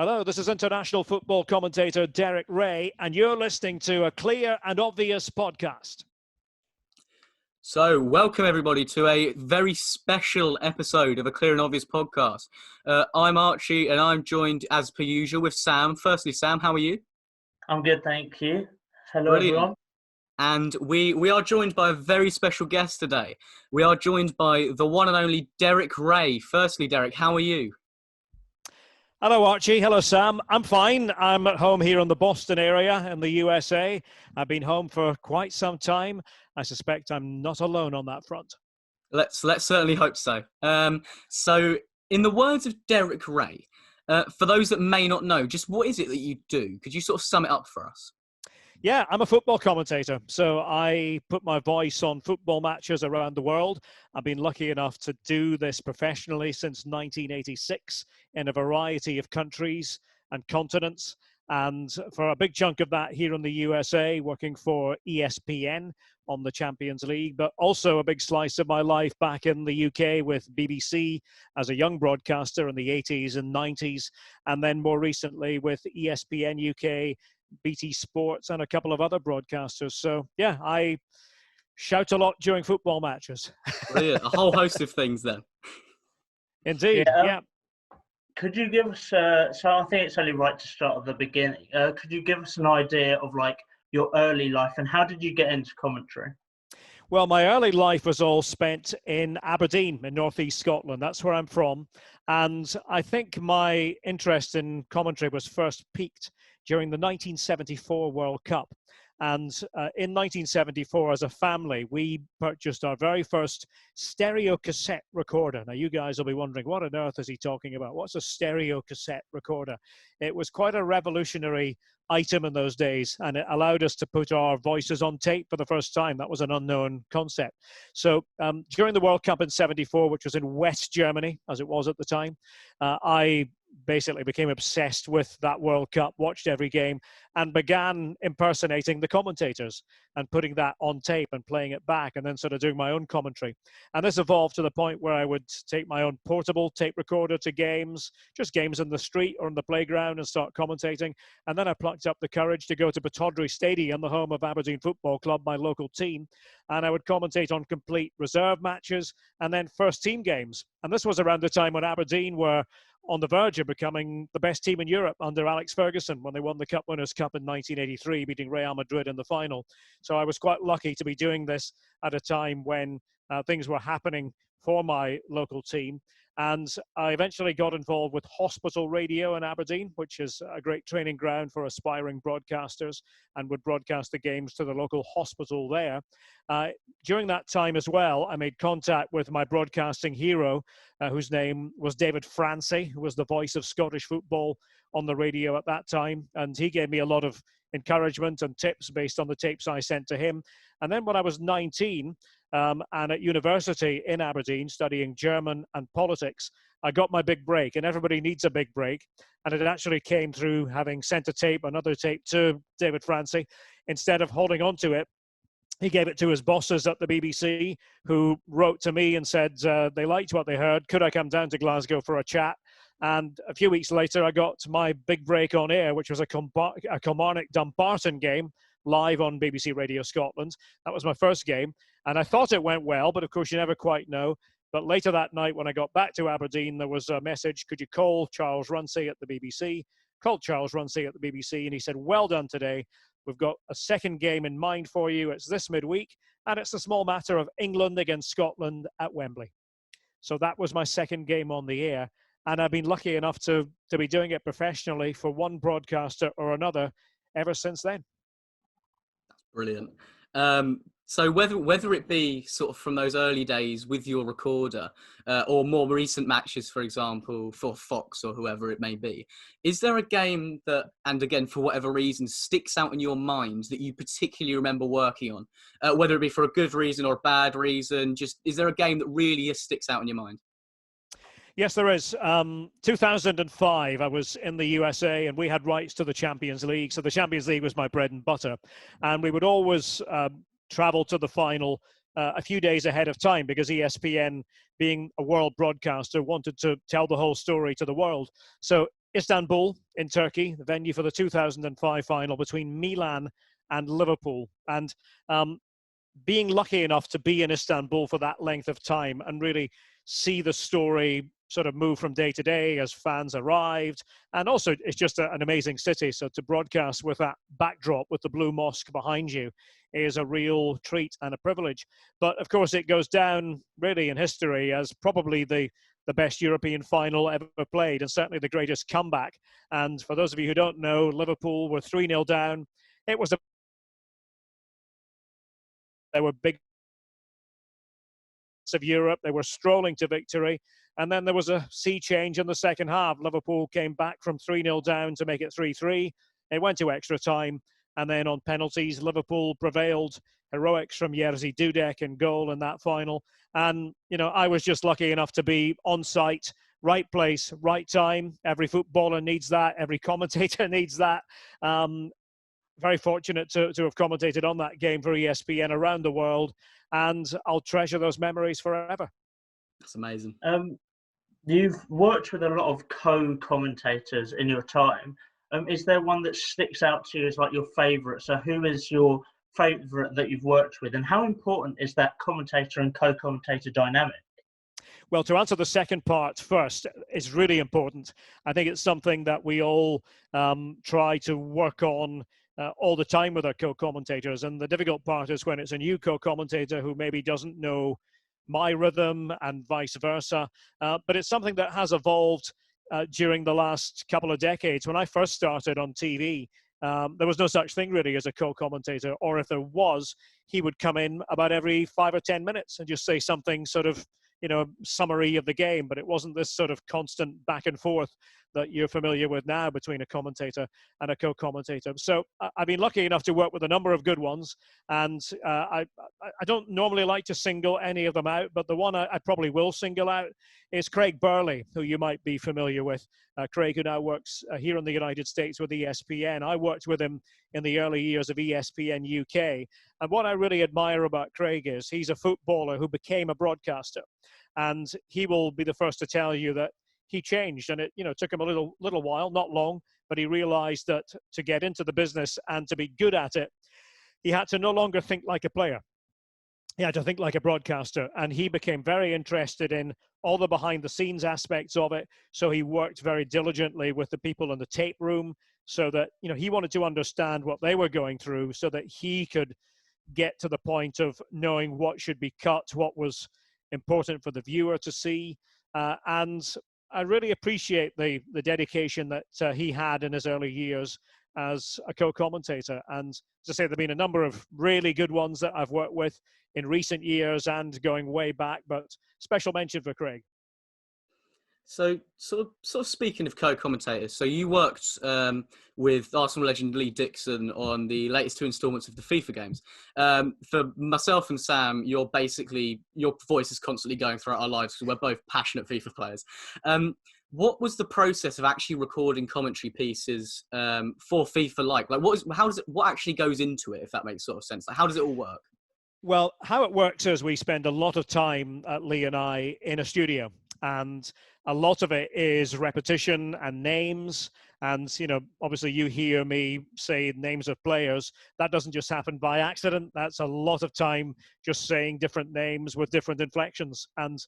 Hello, this is international football commentator Derek Rae, and you're listening to a clear and obvious podcast. So, welcome everybody to a very special episode of a Clear and Obvious podcast. I'm Archie, and I'm joined, as per usual, with Sam. Firstly, Sam, how are you? I'm good, thank you. Hello, Brilliant. everyone. And we are joined by a very special guest today. We are joined by the one and only Derek Rae. Firstly, Derek, how are you? Hello, Archie. Hello, Sam. I'm fine. I'm at home here in the Boston area in the USA. I've been home for quite some time. I suspect I'm not alone on that front. Let's certainly hope so. So, in the words of Derek Rae, for those that may not know, just what is it that you do? Could you sort of sum it up for us? Yeah, I'm a football commentator. So I put my voice on football matches around the world. I've been lucky enough to do this professionally since 1986 in a variety of countries and continents. And for a big chunk of that here in the USA, working for ESPN on the Champions League, but also a big slice of my life back in the UK with BBC as a young broadcaster in the 80s and 90s. And then more recently with ESPN UK, BT Sports, and a couple of other broadcasters. So, yeah, I shout a lot during football matches. Brilliant. A whole host of things then. Indeed, yeah. Could you give us, so I think it's only right to start at the beginning. Could you give us an idea of like your early life and how did you get into commentary? Well, my early life was all spent in Aberdeen in northeast Scotland. That's where I'm from. And I think my interest in commentary was first piqued during the 1974 World Cup. And in 1974, as a family, we purchased our very first stereo cassette recorder. Now, you guys will be wondering, what on earth is he talking about? What's a stereo cassette recorder? It was quite a revolutionary item in those days, and it allowed us to put our voices on tape for the first time. That was an unknown concept. So during the World Cup in 74, which was in West Germany, as it was at the time, I basically became obsessed with that World Cup, watched every game, and began impersonating the commentators and putting that on tape and playing it back and then sort of doing my own commentary. And this evolved to the point where I would take my own portable tape recorder to games, just games in the street or in the playground, and start commentating. And then I plucked up the courage to go to Batodry Stadium, the home of Aberdeen Football Club, my local team, and I would commentate on complete reserve matches and then first team games. And this was around the time when Aberdeen were on the verge of becoming the best team in Europe under Alex Ferguson when they won the Cup Winners' Cup in 1983, beating Real Madrid in the final. So I was quite lucky to be doing this at a time when things were happening for my local team. And I eventually got involved with Hospital Radio in Aberdeen, which is a great training ground for aspiring broadcasters, and would broadcast the games to the local hospital there. During that time as well, I made contact with my broadcasting hero, whose name was David Francie, who was the voice of Scottish football on the radio at that time. And he gave me a lot of encouragement and tips based on the tapes I sent to him. And then when I was 19, and at university in Aberdeen, studying German and politics, I got my big break, and everybody needs a big break. And it actually came through having sent a tape, another tape to David Francie. Instead of holding on to it, he gave it to his bosses at the BBC, who wrote to me and said they liked what they heard. Could I come down to Glasgow for a chat? And a few weeks later, I got my big break on air, which was a Kilmarnock-Dumbarton game, live on BBC Radio Scotland. That was my first game, and I thought it went well, but of course you never quite know. But later that night, when I got back to Aberdeen, there was a message, could you call Charles Runcie at the BBC? Called Charles Runcie at the BBC, and he said, well done today. We've got a second game in mind for you. It's this midweek, and it's a small matter of England against Scotland at Wembley. So that was my second game on the air, and I've been lucky enough to be doing it professionally for one broadcaster or another ever since then. Brilliant. So whether it be sort of from those early days with your recorder or more recent matches, for example, for Fox or whoever it may be, is there a game that, and again, for whatever reason, sticks out in your mind that you particularly remember working on, whether it be for a good reason or a bad reason? Just, is there a game that really sticks out in your mind? Yes, there is. 2005, I was in the USA and we had rights to the Champions League. So the Champions League was my bread and butter. And we would always travel to the final a few days ahead of time because ESPN, being a world broadcaster, wanted to tell the whole story to the world. So Istanbul in Turkey, the venue for the 2005 final between Milan and Liverpool. And being lucky enough to be in Istanbul for that length of time and really see the story sort of move from day to day as fans arrived. And also, it's just an amazing city. So to broadcast with that backdrop, with the Blue Mosque behind you, is a real treat and a privilege. But of course, it goes down really in history as probably the best European final ever played, and certainly the greatest comeback. And for those of you who don't know, Liverpool were 3-0 down. It was they were big of Europe. They were strolling to victory. And then there was a sea change in the second half. Liverpool came back from 3-0 down to make it 3-3. It went to extra time. And then on penalties, Liverpool prevailed. Heroics from Jerzy Dudek in goal in that final. And, you know, I was just lucky enough to be on site, right place, right time. Every footballer needs that. Every commentator needs that. Very fortunate to have commentated on that game for ESPN around the world. And I'll treasure those memories forever. That's amazing. You've worked with a lot of co-commentators in your time. Is there one that sticks out to you as like your favourite? So who is your favourite that you've worked with, and how important is that commentator and co-commentator dynamic? Well, to answer the second part first, it's really important. I think it's something that we all try to work on all the time with our co-commentators. And the difficult part is when it's a new co-commentator who maybe doesn't know my rhythm and vice versa. But it's something that has evolved during the last couple of decades. When I first started on TV, there was no such thing really as a co-commentator, or if there was, he would come in about every 5 or 10 minutes and just say something sort of, you know, summary of the game, but it wasn't this sort of constant back and forth that you're familiar with now between a commentator and a co-commentator. So I've been lucky enough to work with a number of good ones, and I don't normally like to single any of them out, but the one I probably will single out is Craig Burley, who you might be familiar with. Craig, who now works here in the United States with ESPN. I worked with him in the early years of ESPN UK. And what I really admire about Craig is he's a footballer who became a broadcaster. And he will be the first to tell you that he changed, and it, you know, took him a little while, not long, but he realized that to get into the business and to be good at it, he had to no longer think like a player. He had to think like a broadcaster, and he became very interested in all the behind the scenes aspects of it. So he worked very diligently with the people in the tape room so that, you know, he wanted to understand what they were going through so that he could get to the point of knowing what should be cut, what was important for the viewer to see. And I really appreciate the dedication that he had in his early years as a co-commentator. And to say, there have been a number of really good ones that I've worked with in recent years and going way back, but special mention for Craig. So sort of speaking of co-commentators, so you worked with Arsenal legend Lee Dixon on the latest 2 installments of the FIFA games. For myself and Sam, your voice is constantly going throughout our lives because we're both passionate FIFA players. What was the process of actually recording commentary pieces for FIFA like? Like, what actually goes into it, if that makes sort of sense? Like, how does it all work? Well, how it works is we spend a lot of time, Lee and I, in a studio. And a lot of it is repetition and names. And, you know, obviously you hear me say names of players. That doesn't just happen by accident. That's a lot of time just saying different names with different inflections. And,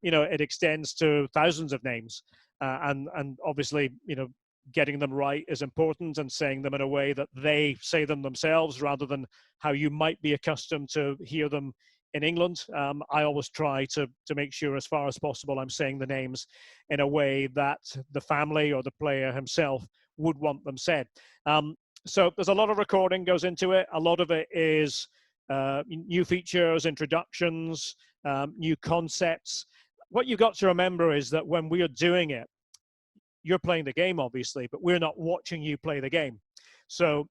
you know, it extends to thousands of names. And obviously, you know, getting them right is important, and saying them in a way that they say them themselves rather than how you might be accustomed to hear them in England. I always try to make sure as far as possible I'm saying the names in a way that the family or the player himself would want them said. So there's a lot of recording goes into it. A lot of it is new features, introductions, new concepts. What you've got to remember is that when we are doing it, you're playing the game, obviously, but we're not watching you play the game. So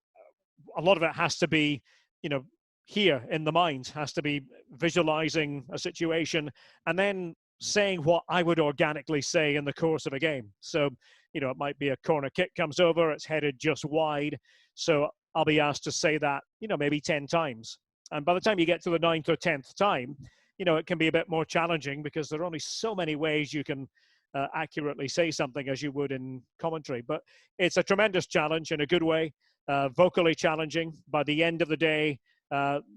a lot of it has to be, you know, here in the mind, has to be visualizing a situation and then saying what I would organically say in the course of a game. So, you know, it might be a corner kick comes over, it's headed just wide. So I'll be asked to say that, you know, maybe 10 times. And by the time you get to the 9th or 10th time, you know, it can be a bit more challenging because there are only so many ways you can accurately say something as you would in commentary. But it's a tremendous challenge in a good way, vocally challenging. By the end of the day,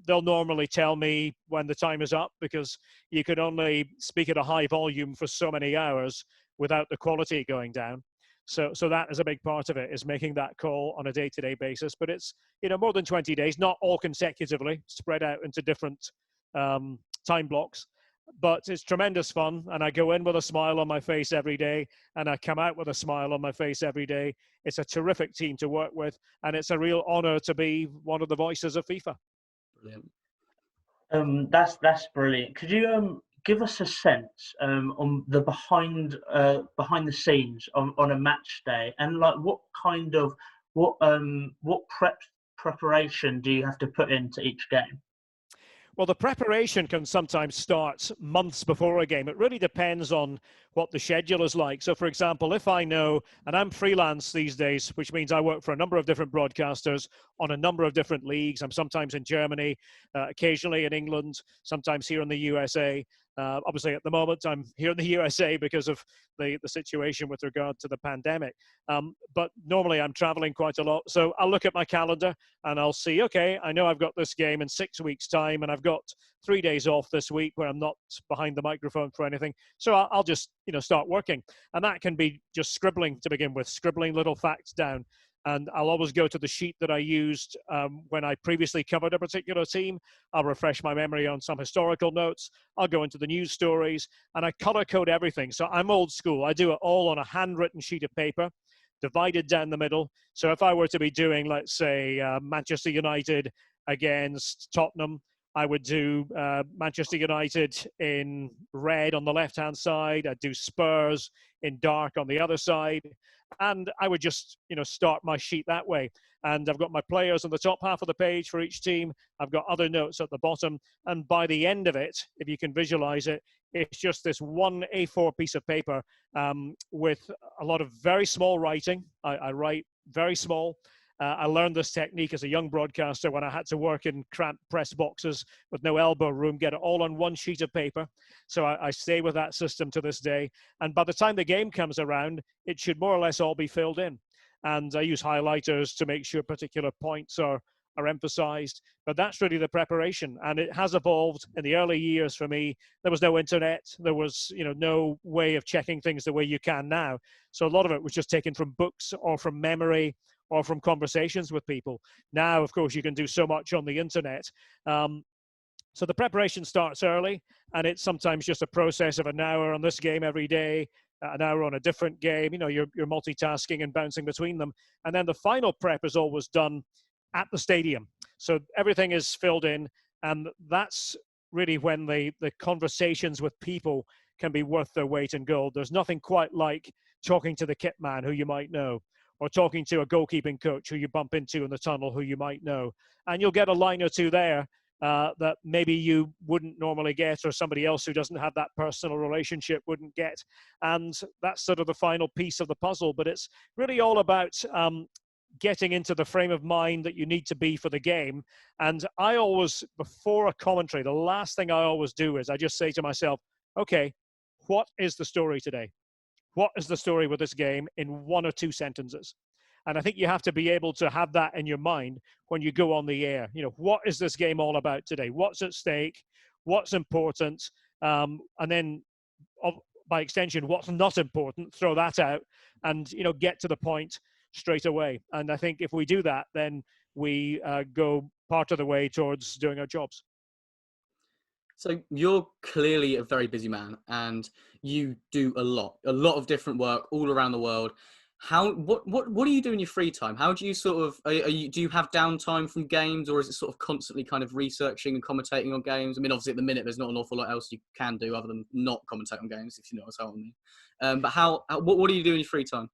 they'll normally tell me when the time is up, because you can only speak at a high volume for so many hours without the quality going down. So that is a big part of it, is making that call on a day-to-day basis. But it's, more than 20 days, not all consecutively, spread out into different time blocks. But it's tremendous fun, and I go in with a smile on my face every day, and I come out with a smile on my face every day. It's a terrific team to work with, and it's a real honor to be one of the voices of FIFA. Brilliant. That's brilliant. Could you give us a sense on the behind the scenes on a match day, and like what preparation do you have to put into each game? Well, the preparation can sometimes start months before a game. It really depends on what the schedule is like. So, for example, if I know, and I'm freelance these days, which means I work for a number of different broadcasters on a number of different leagues. I'm sometimes in Germany, occasionally in England, sometimes here in the USA. Obviously, at the moment, I'm here in the USA because of the situation with regard to the pandemic. But normally, I'm traveling quite a lot. So I'll look at my calendar and I'll see, okay, I know I've got this game in 6 weeks' time, and I've got 3 days off this week where I'm not behind the microphone for anything. So I'll just, start working. And that can be just scribbling to begin with, scribbling little facts down. And I'll always go to the sheet that I used when I previously covered a particular team. I'll refresh my memory on some historical notes. I'll go into the news stories, and I color code everything. So I'm old school. I do it all on a handwritten sheet of paper, divided down the middle. So if I were to be doing, let's say, Manchester United against Tottenham, I would do Manchester United in red on the left-hand side. I'd do Spurs in dark on the other side. And I would just, start my sheet that way. And I've got my players on the top half of the page for each team. I've got other notes at the bottom. And by the end of it, if you can visualize it, it's just this one A4 piece of paper with a lot of very small writing. I write very small. I learned this technique as a young broadcaster when I had to work in cramped press boxes with no elbow room, get it all on one sheet of paper. So I stay with that system to this day. And by the time the game comes around, it should more or less all be filled in. And I use highlighters to make sure particular points are emphasized. But that's really the preparation. And it has evolved in the early years for me. There was no internet. There was, no way of checking things the way you can now. So a lot of it was just taken from books or from memory or from conversations with people. Now, of course, you can do so much on the internet. So the preparation starts early, and it's sometimes just a process of an hour on this game every day, an hour on a different game. You're multitasking and bouncing between them. And then the final prep is always done at the stadium. So everything is filled in, and that's really when the conversations with people can be worth their weight in gold. There's nothing quite like talking to the kit man who you might know, or talking to a goalkeeping coach who you bump into in the tunnel who you might know. And you'll get a line or two there that maybe you wouldn't normally get, or somebody else who doesn't have that personal relationship wouldn't get. And that's sort of the final piece of the puzzle. But it's really all about getting into the frame of mind that you need to be for the game. And I always, before a commentary, the last thing I always do is I just say to myself, okay, what is the story today? What is the story with this game in 1 or 2 sentences? And I think you have to be able to have that in your mind when you go on the air. What is this game all about today? What's at stake? What's important? And then, by extension, what's not important? Throw that out and, get to the point straight away. And I think if we do that, then we go part of the way towards doing our jobs. So you're clearly a very busy man, and you do a lot of different work all around the world. What do you do in your free time? How do you sort of, do you have downtime from games, or is it sort of constantly kind of researching and commentating on games? I mean, obviously at the minute there's not an awful lot else you can do other than not commentate on games, if you know what I mean. But what do you do in your free time?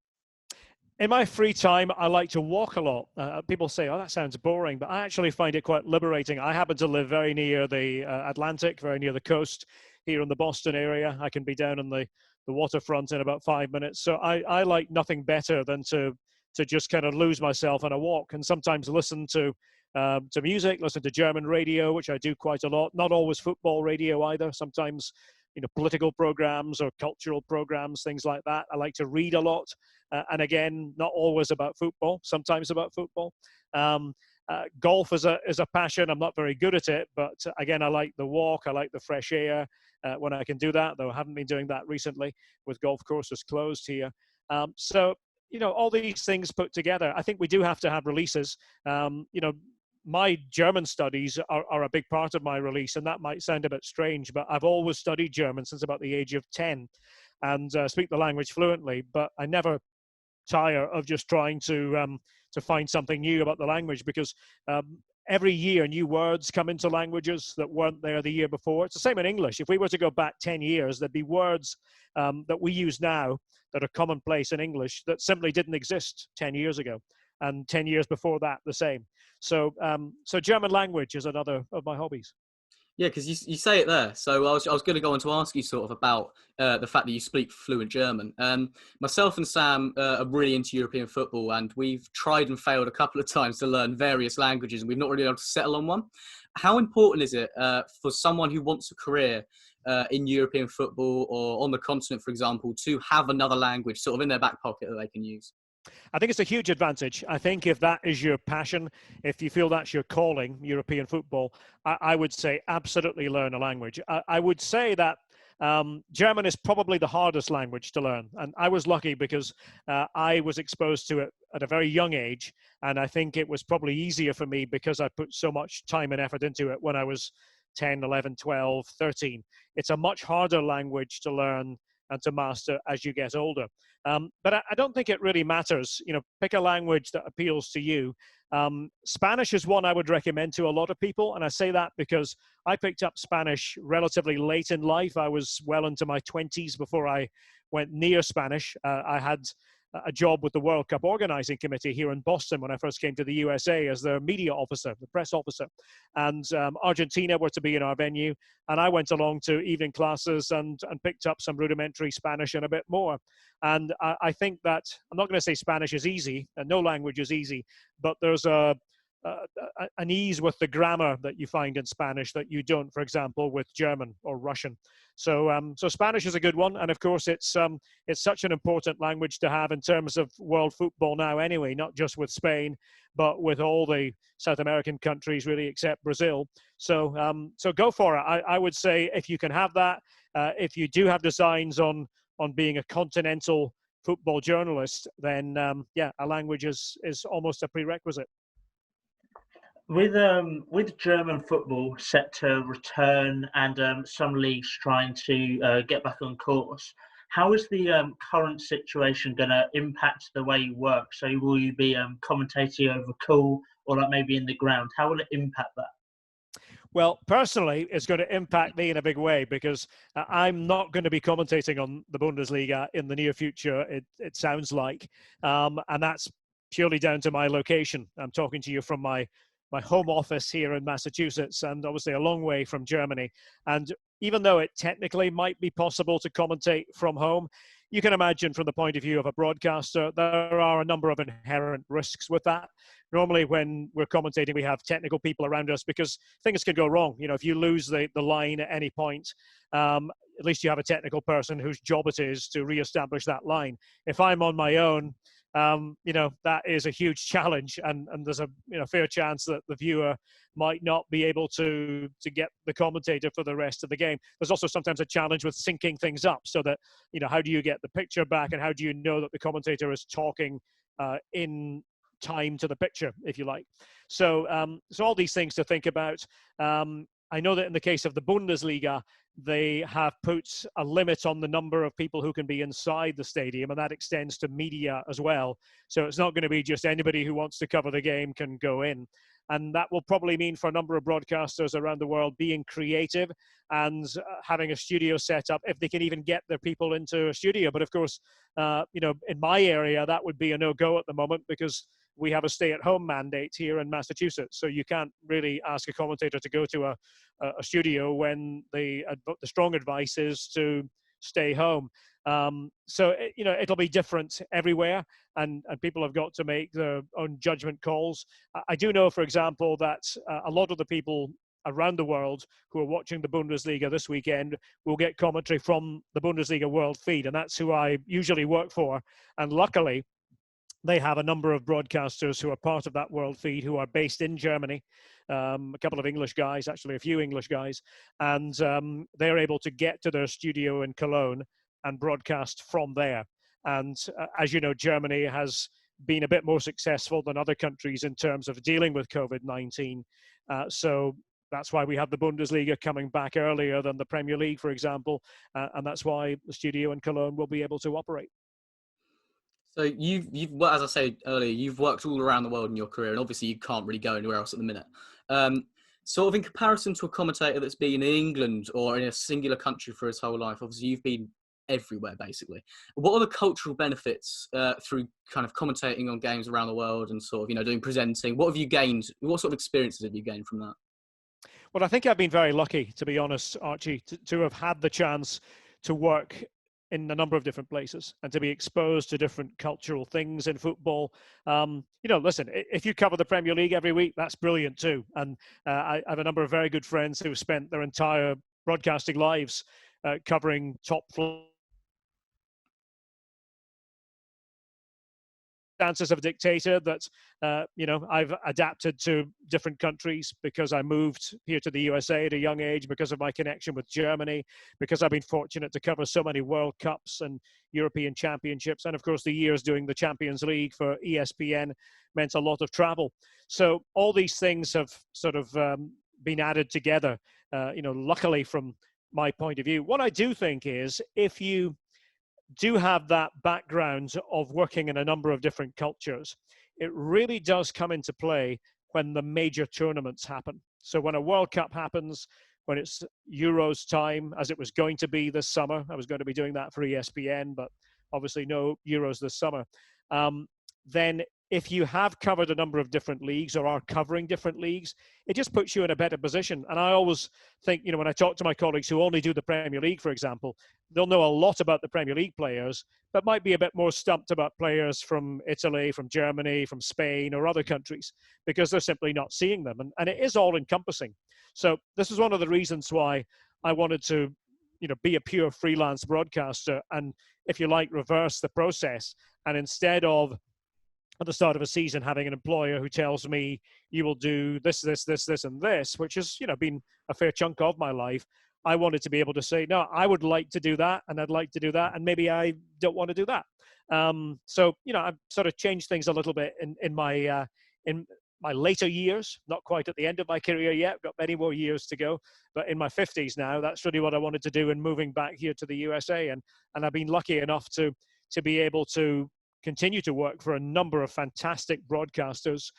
In my free time, I like to walk a lot. People say, oh, that sounds boring, but I actually find it quite liberating. I happen to live very near the Atlantic, very near the coast here in the Boston area. I can be down on the waterfront in about 5 minutes. So I like nothing better than to just kind of lose myself on a walk, and sometimes listen to music, listen to German radio, which I do quite a lot. Not always football radio either. Sometimes political programs or cultural programs, things like that. I like to read a lot, and again, not always about football, sometimes about football. Golf is a passion. I'm not very good at it, but again, I like the walk. I like the fresh air when I can do that, though I haven't been doing that recently with golf courses closed here. So, all these things put together, I think we do have to have releases. My German studies are a big part of my release, and that might sound a bit strange, but I've always studied German since about the age of 10 and speak the language fluently, but I never tire of just trying to find something new about the language, because every year new words come into languages that weren't there the year before. It's the same in English. If we were to go back 10 years, there'd be words that we use now that are commonplace in English that simply didn't exist 10 years ago, and 10 years before that the same. So German language is another of my hobbies. Yeah, because you say it there. So I was going to go on to ask you sort of about the fact that you speak fluent German. Myself and Sam are really into European football, and we've tried and failed a couple of times to learn various languages, and we've not really been able to settle on one. How important is it for someone who wants a career in European football or on the continent, for example, to have another language sort of in their back pocket that they can use? I think it's a huge advantage. I think if that is your passion, if you feel that's your calling, European football, I would say absolutely learn a language. I would say that German is probably the hardest language to learn. And I was lucky because I was exposed to it at a very young age. And I think it was probably easier for me because I put so much time and effort into it when I was 10, 11, 12, 13. It's a much harder language to learn and to master as you get older. But I don't think it really matters. Pick a language that appeals to you. Spanish is one I would recommend to a lot of people. And I say that because I picked up Spanish relatively late in life. I was well into my 20s before I went near Spanish. I had a job with the World Cup organizing committee here in Boston when I first came to the USA as their media officer, the press officer. And Argentina were to be in our venue. And I went along to evening classes and picked up some rudimentary Spanish and a bit more. And I think that, I'm not going to say Spanish is easy, and no language is easy, but there's an ease with the grammar that you find in Spanish that you don't, for example, with German or Russian. So Spanish is a good one, and of course it's such an important language to have in terms of world football now. Anyway, not just with Spain, but with all the South American countries, really, except Brazil. So go for it. I would say if you can have that, if you do have designs on being a continental football journalist, then a language is almost a prerequisite. With German football set to return and some leagues trying to get back on course, how is the current situation going to impact the way you work? So will you be commentating over call or like maybe in the ground? How will it impact that? Well, personally, it's going to impact me in a big way because I'm not going to be commentating on the Bundesliga in the near future, it sounds like. And that's purely down to my location. I'm talking to you from my home office here in Massachusetts, and obviously a long way from Germany. And even though it technically might be possible to commentate from home, you can imagine from the point of view of a broadcaster, there are a number of inherent risks with that. Normally when we're commentating, we have technical people around us because things can go wrong. If you lose the line at any point, at least you have a technical person whose job it is to reestablish that line. If I'm on my own, that is a huge challenge, and there's a fair chance that the viewer might not be able to get the commentator for the rest of the game. There's also sometimes a challenge with syncing things up so that, how do you get the picture back and how do you know that the commentator is talking in time to the picture, if you like. So all these things to think about. I know that in the case of the Bundesliga, they have put a limit on the number of people who can be inside the stadium, and that extends to media as well. So it's not going to be just anybody who wants to cover the game can go in. And that will probably mean for a number of broadcasters around the world being creative and having a studio set up, if they can even get their people into a studio. But of course, in my area, that would be a no-go at the moment because we have a stay-at-home mandate here in Massachusetts. So you can't really ask a commentator to go to a studio when the strong advice is to stay home. So it'll be different everywhere, and people have got to make their own judgment calls. I do know, for example, that a lot of the people around the world who are watching the Bundesliga this weekend will get commentary from the Bundesliga world feed, and that's who I usually work for. And luckily, they have a number of broadcasters who are part of that world feed who are based in Germany, a couple of English guys, actually a few English guys, and they're able to get to their studio in Cologne and broadcast from there. And as you know, Germany has been a bit more successful than other countries in terms of dealing with COVID-19. So that's why we have the Bundesliga coming back earlier than the Premier League, for example, and that's why the studio in Cologne will be able to operate. So well, as I said earlier, you've worked all around the world in your career, and obviously you can't really go anywhere else at the minute. Sort of in comparison to a commentator that's been in England or in a singular country for his whole life, obviously you've been everywhere basically. What are the cultural benefits through kind of commentating on games around the world and sort of, doing presenting? What have you gained? What sort of experiences have you gained from that? Well, I think I've been very lucky, to be honest, Archie, to have had the chance to work in a number of different places and to be exposed to different cultural things in football. Listen, if you cover the Premier League every week, that's brilliant too. And I have a number of very good friends who spent their entire broadcasting lives covering top stances of a dictator that, I've adapted to different countries because I moved here to the USA at a young age, because of my connection with Germany, because I've been fortunate to cover so many World Cups and European Championships. And of course, the years doing the Champions League for ESPN meant a lot of travel. So all these things have sort of been added together, luckily from my point of view. What I do think is if you do have that background of working in a number of different cultures, it really does come into play when the major tournaments happen. So when a World Cup happens, when it's Euros time, as it was going to be this summer, I was going to be doing that for ESPN, but obviously no Euros this summer. Then if you have covered a number of different leagues or are covering different leagues, it just puts you in a better position. And I always think, when I talk to my colleagues who only do the Premier League, for example, they'll know a lot about the Premier League players, but might be a bit more stumped about players from Italy, from Germany, from Spain, or other countries, because they're simply not seeing them. And it is all encompassing. So this is one of the reasons why I wanted to, be a pure freelance broadcaster and, if you like, reverse the process. And instead of at the start of a season having an employer who tells me you will do this, and this, which has, been a fair chunk of my life, I wanted to be able to say, no, I would like to do that, and I'd like to do that, and maybe I don't want to do that. So, I've sort of changed things a little bit in my later years, not quite at the end of my career yet, got many more years to go, but in my 50s now, that's really what I wanted to do in moving back here to the USA. And I've been lucky enough to be able to continue to work for a number of fantastic broadcasters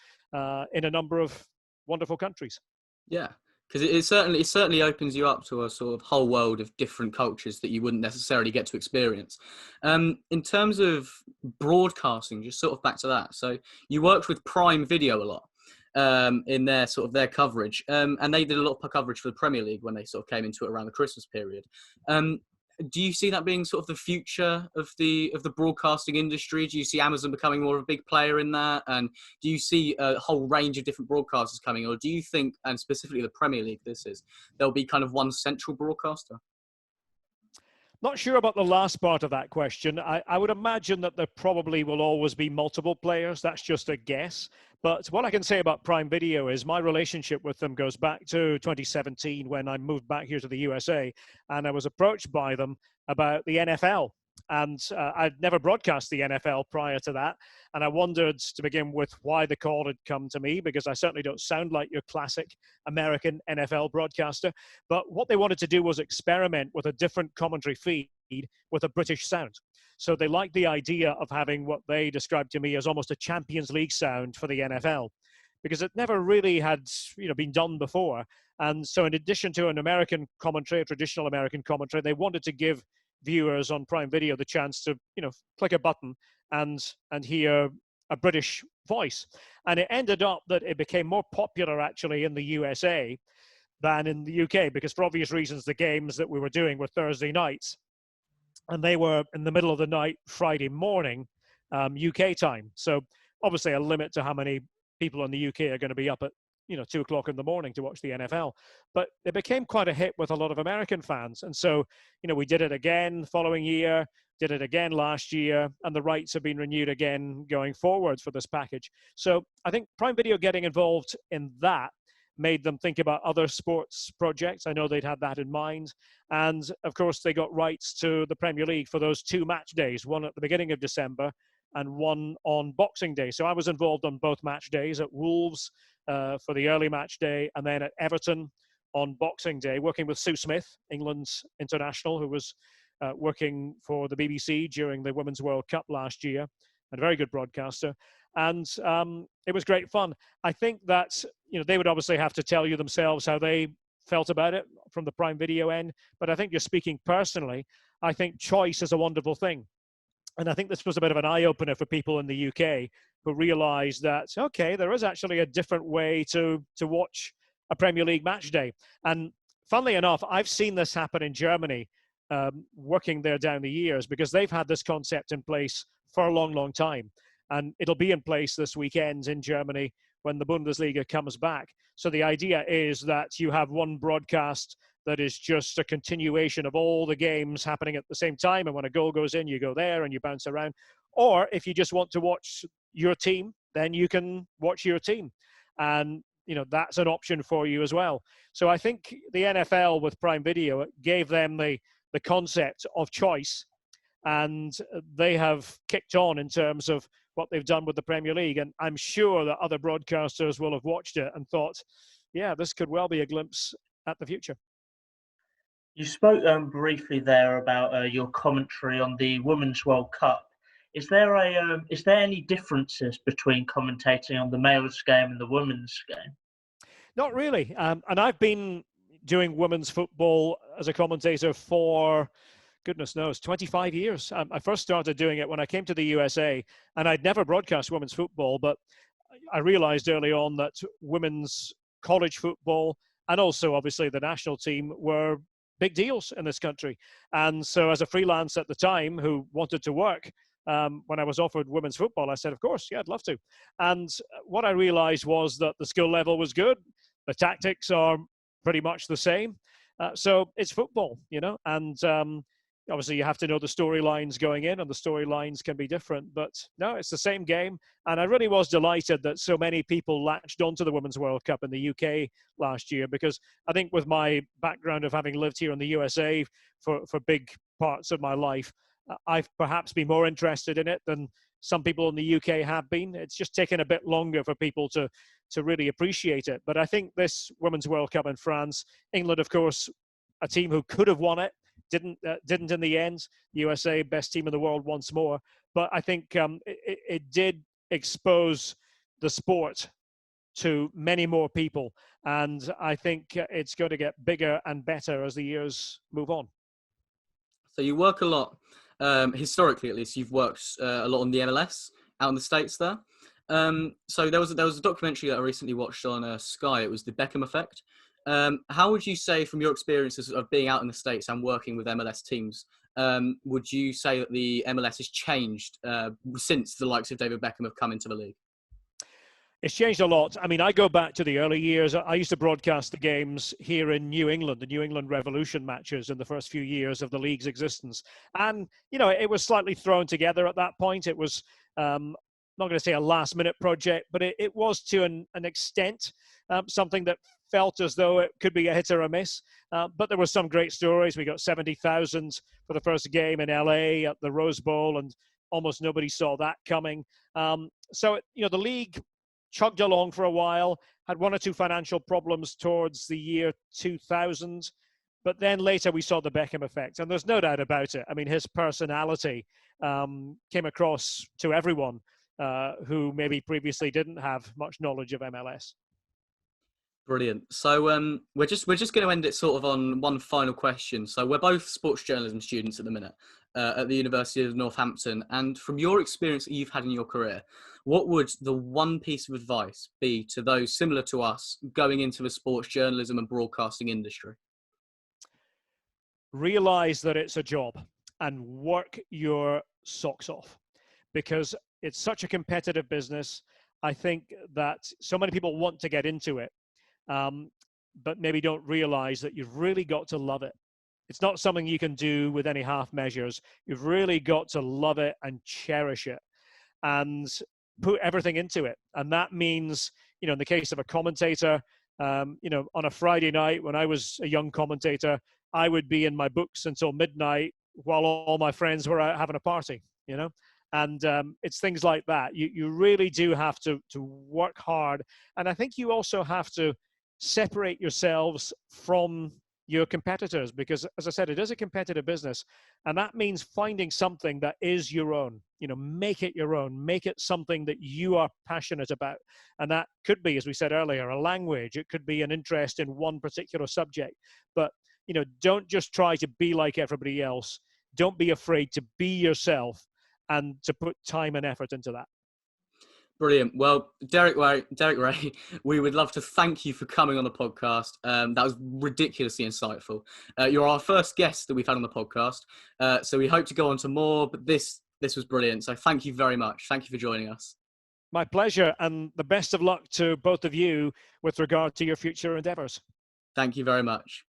in a number of wonderful countries. Yeah, because it certainly opens you up to a sort of whole world of different cultures that you wouldn't necessarily get to experience. In terms of broadcasting, just sort of back to that. So you worked with Prime Video a lot in their coverage, and they did a lot of coverage for the Premier League when they sort of came into it around the Christmas period. Do you see that being sort of the future of the broadcasting industry? Do you see Amazon becoming more of a big player in that? And do you see a whole range of different broadcasters coming? Or do you think, and specifically the Premier League, there'll be kind of one central broadcaster? Not sure about the last part of that question. I would imagine that there probably will always be multiple players. That's just a guess. But what I can say about Prime Video is my relationship with them goes back to 2017 when I moved back here to the USA, and I was approached by them about the NFL. And I'd never broadcast the NFL prior to that. And I wondered, to begin with, why the call had come to me, because I certainly don't sound like your classic American NFL broadcaster. But what they wanted to do was experiment with a different commentary feed with a British sound. So they liked the idea of having what they described to me as almost a Champions League sound for the NFL, because it never really had been done before. And so in addition to an American commentary, a traditional American commentary, they wanted to give viewers on Prime Video the chance to click a button and hear a British voice. And it ended up that it became more popular actually in the USA than in the UK, because for obvious reasons the games that we were doing were Thursday nights and they were in the middle of the night Friday morning UK time. So obviously a limit to how many people in the UK are going to be up at 2 o'clock in the morning to watch the NFL. But it became quite a hit with a lot of American fans. And so, we did it again the following year, did it again last year, and the rights have been renewed again going forward for this package. So I think Prime Video getting involved in that made them think about other sports projects. I know they'd had that in mind. And of course, they got rights to the Premier League for those 2 match days, one at the beginning of December and one on Boxing Day. So I was involved on both match days, at Wolves for the early match day, and then at Everton on Boxing Day, working with Sue Smith, England's international, who was working for the BBC during the Women's World Cup last year, and a very good broadcaster. And it was great fun. I think that, they would obviously have to tell you themselves how they felt about it from the Prime Video end. But I think, just speaking personally, I think choice is a wonderful thing. And I think this was a bit of an eye-opener for people in the UK who realised that, okay, there is actually a different way to watch a Premier League match day. And funnily enough, I've seen this happen in Germany, working there down the years, because they've had this concept in place for a long, long time. And it'll be in place this weekend in Germany when the Bundesliga comes back. So the idea is that you have one broadcast that is just a continuation of all the games happening at the same time. And when a goal goes in, you go there and you bounce around. Or if you just want to watch your team, then you can watch your team. And, that's an option for you as well. So I think the NFL with Prime Video gave them the concept of choice. And they have kicked on in terms of what they've done with the Premier League. And I'm sure that other broadcasters will have watched it and thought, yeah, this could well be a glimpse at the future. You spoke briefly there about your commentary on the Women's World Cup. Is there any differences between commentating on the male's game and the women's game? Not really. And I've been doing women's football as a commentator for, goodness knows, 25 years. I first started doing it when I came to the USA, and I'd never broadcast women's football, but I realized early on that women's college football and also obviously the national team were big deals in this country. And so as a freelance at the time who wanted to work, when I was offered women's football, I said, of course, yeah, I'd love to. And what I realized was that the skill level was good. The tactics are pretty much the same. So it's football, and obviously you have to know the storylines going in, and the storylines can be different. But no, it's the same game. And I really was delighted that so many people latched onto the Women's World Cup in the UK last year, because I think with my background of having lived here in the USA for big parts of my life, I've perhaps been more interested in it than some people in the UK have been. It's just taken a bit longer for people to really appreciate it. But I think this Women's World Cup in France, England, of course, a team who could have won it, didn't in the end. USA, best team in the world once more. But I think it did expose the sport to many more people. And I think it's going to get bigger and better as the years move on. So you work a lot, historically at least, you've worked a lot on the MLS out in the States there. So there was a documentary that I recently watched on Sky. It was The Beckham Effect. How would you say, from your experiences of being out in the States and working with MLS teams, would you say that the MLS has changed since the likes of David Beckham have come into the league? It's changed a lot. I mean, I go back to the early years. I used to broadcast the games here in New England, the New England Revolution matches in the first few years of the league's existence. And, it was slightly thrown together at that point. It was, not going to say a last-minute project, but it was to an extent something that felt as though it could be a hit or a miss. But there were some great stories. We got 70,000 for the first game in LA at the Rose Bowl, and almost nobody saw that coming. So, the league chugged along for a while, had one or two financial problems towards the year 2000, but then later we saw the Beckham effect, and there's no doubt about it. I mean, his personality came across to everyone who maybe previously didn't have much knowledge of MLS. Brilliant. So we're just going to end it sort of on one final question. So we're both sports journalism students at the minute at the University of Northampton. And from your experience that you've had in your career, what would the one piece of advice be to those similar to us going into the sports journalism and broadcasting industry? Realize that it's a job and work your socks off, because it's such a competitive business. I think that so many people want to get into it, but maybe don't realize that you've really got to love it. It's not something you can do with any half measures. You've really got to love it and cherish it and put everything into it. And that means, you know, in the case of a commentator, you know, on a Friday night when I was a young commentator, I would be in my books until midnight while all my friends were out having a party, you know. And it's things like that. You really do have to work hard. And I think you also have to separate yourselves from your competitors, because, as I said, it is a competitive business. And that means finding something that is your own. You know, make it your own. Make it something that you are passionate about. And that could be, as we said earlier, a language. It could be an interest in one particular subject. But, you know, don't just try to be like everybody else. Don't be afraid to be yourself and to put time and effort into that. Brilliant. Well, Derek Rae, we would love to thank you for coming on the podcast. That was ridiculously insightful. You're our first guest that we've had on the podcast, so we hope to go on to more, but this was brilliant. So thank you very much. Thank you for joining us. My pleasure, and the best of luck to both of you with regard to your future endeavours. Thank you very much.